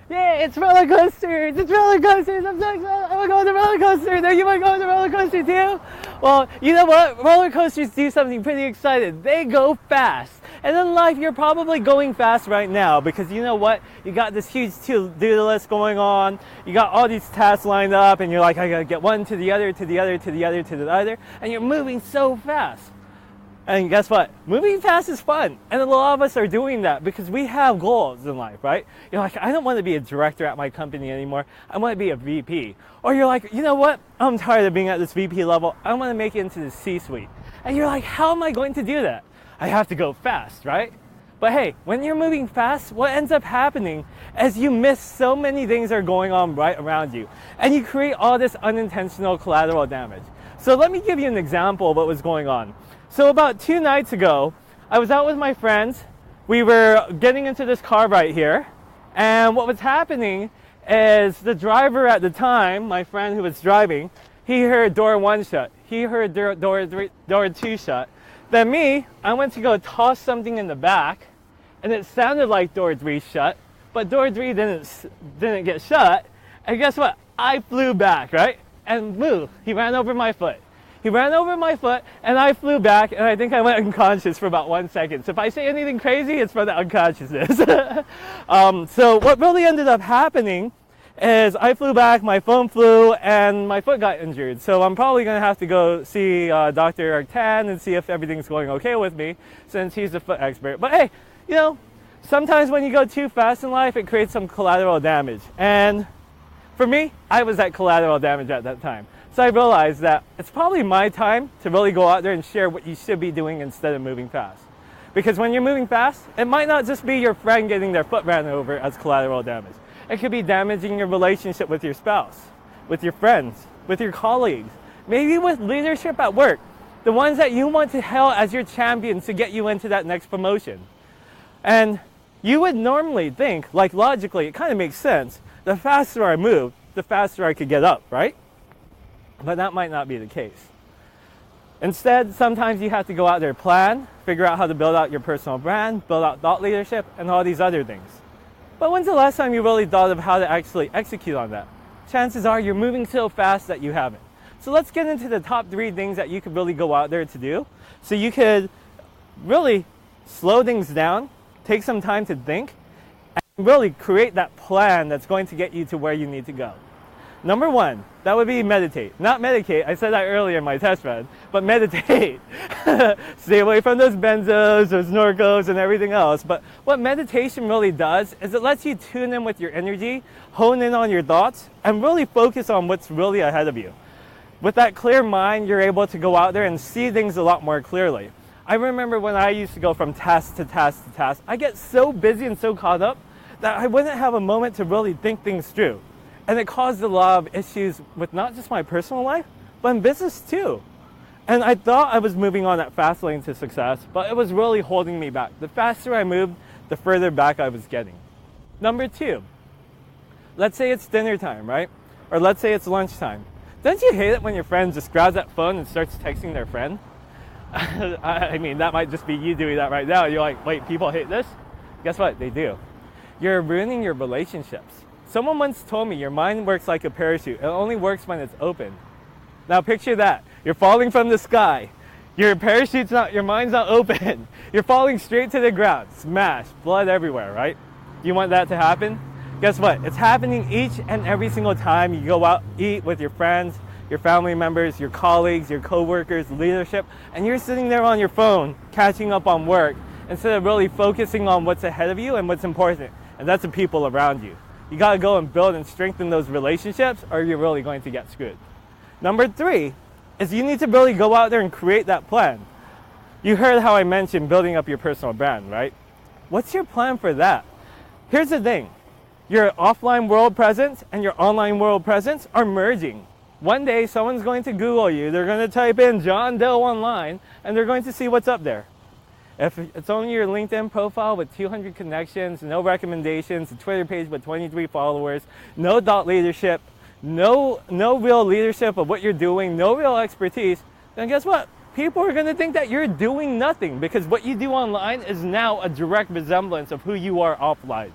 Yay, it's roller coasters! It's roller coasters! I'm so excited! I want to go on the roller coaster! Now you want to go on the roller coaster too? Well, you know what? Roller coasters do something pretty exciting. They go fast. And in life, you're probably going fast right now because you know what? You got this huge to-do list going on. You got all these tasks lined up and you're like, I gotta get one to the other, to the other, to the other, to the other. And you're moving so fast. And guess what? Moving fast is fun. And a lot of us are doing that because we have goals in life, right? You're like, I don't want to be a director at my company anymore. I want to be a VP. Or you're like, you know what? I'm tired of being at this VP level. I want to make it into the C-suite. And you're like, how am I going to do that? I have to go fast, right? But hey, when you're moving fast, what ends up happening is you miss so many things that are going on right around you. And you create all this unintentional collateral damage. So let me give you an example of what was going on. So about 2 nights ago, I was out with my friends. We were getting into this car right here. And what was happening is the driver at the time, my friend who was driving, he heard door 1 shut. He heard door 2 shut. Then me, I went to go toss something in the back, and it sounded like door 3 shut, but door 3 didn't get shut. And guess what? I flew back, right? And moved. He ran over my foot. He ran over my foot, and I flew back, and I think I went unconscious for about 1 second. So if I say anything crazy, it's for the unconsciousness. So what really ended up happening is I flew back, my phone flew, and my foot got injured. So I'm probably going to have to go see Dr. Tan and see if everything's going okay with me, since he's a foot expert. But hey, you know, sometimes when you go too fast in life, it creates some collateral damage. And for me, I was at collateral damage at that time. So I realized that it's probably my time to really go out there and share what you should be doing instead of moving fast. Because when you're moving fast, it might not just be your friend getting their foot ran over as collateral damage. It could be damaging your relationship with your spouse, with your friends, with your colleagues, maybe with leadership at work, the ones that you want to hail as your champions to get you into that next promotion. And you would normally think, like logically, it kind of makes sense, the faster I move, the faster I could get up, right? But that might not be the case. Instead, sometimes you have to go out there, plan, figure out how to build out your personal brand, build out thought leadership, and all these other things. But when's the last time you really thought of how to actually execute on that? Chances are you're moving so fast that you haven't. So let's get into the top 3 things that you could really go out there to do. So you could really slow things down, take some time to think, and really create that plan that's going to get you to where you need to go. Number 1, that would be meditate. Not medicate, I said that earlier in my test run, but meditate. Stay away from those benzos, those Norcos, and everything else. But what meditation really does is it lets you tune in with your energy, hone in on your thoughts, and really focus on what's really ahead of you. With that clear mind, you're able to go out there and see things a lot more clearly. I remember when I used to go from task to task to task, I get so busy and so caught up that I wouldn't have a moment to really think things through. And it caused a lot of issues with not just my personal life, but in business too. And I thought I was moving on that fast lane to success, but it was really holding me back. The faster I moved, the further back I was getting. Number 2, let's say it's dinner time, right? Or let's say it's lunchtime. Don't you hate it when your friend just grabs that phone and starts texting their friend? I mean, that might just be you doing that right now. You're like, wait, people hate this? Guess what? They do. You're ruining your relationships. Someone once told me your mind works like a parachute. It only works when it's open. Now picture that. You're falling from the sky. Your mind's not open. You're falling straight to the ground. Smash. Blood everywhere, right? You want that to happen? Guess what? It's happening each and every single time you go out, eat with your friends, your family members, your colleagues, your coworkers, leadership, and you're sitting there on your phone catching up on work instead of really focusing on what's ahead of you and what's important, and that's the people around you. You got to go and build and strengthen those relationships or you're really going to get screwed. Number 3 is you need to really go out there and create that plan. You heard how I mentioned building up your personal brand, right? What's your plan for that? Here's the thing. Your offline world presence and your online world presence are merging. One day someone's going to Google you, they're going to type in John Doe online, and they're going to see what's up there. If it's only your LinkedIn profile with 200 connections, no recommendations, a Twitter page with 23 followers, no thought leadership, no real leadership of what you're doing, no real expertise, then guess what? People are going to think that you're doing nothing because what you do online is now a direct resemblance of who you are offline.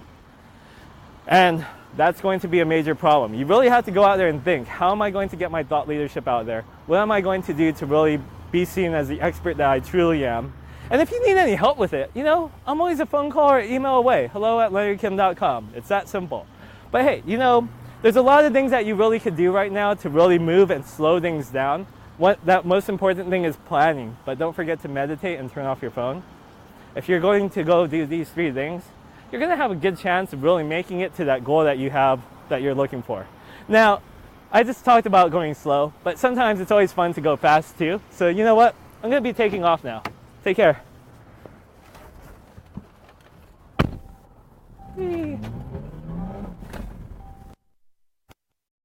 And that's going to be a major problem. You really have to go out there and think, how am I going to get my thought leadership out there? What am I going to do to really be seen as the expert that I truly am? And if you need any help with it, you know, I'm always a phone call or email away. hello@leonardkim.com. It's that simple. But hey, you know, there's a lot of things that you really could do right now to really move and slow things down. That most important thing is planning, but don't forget to meditate and turn off your phone. If you're going to go do these 3 things, you're going to have a good chance of really making it to that goal that you have, that you're looking for. Now, I just talked about going slow, but sometimes it's always fun to go fast too. So you know what? I'm going to be taking off now. Take care.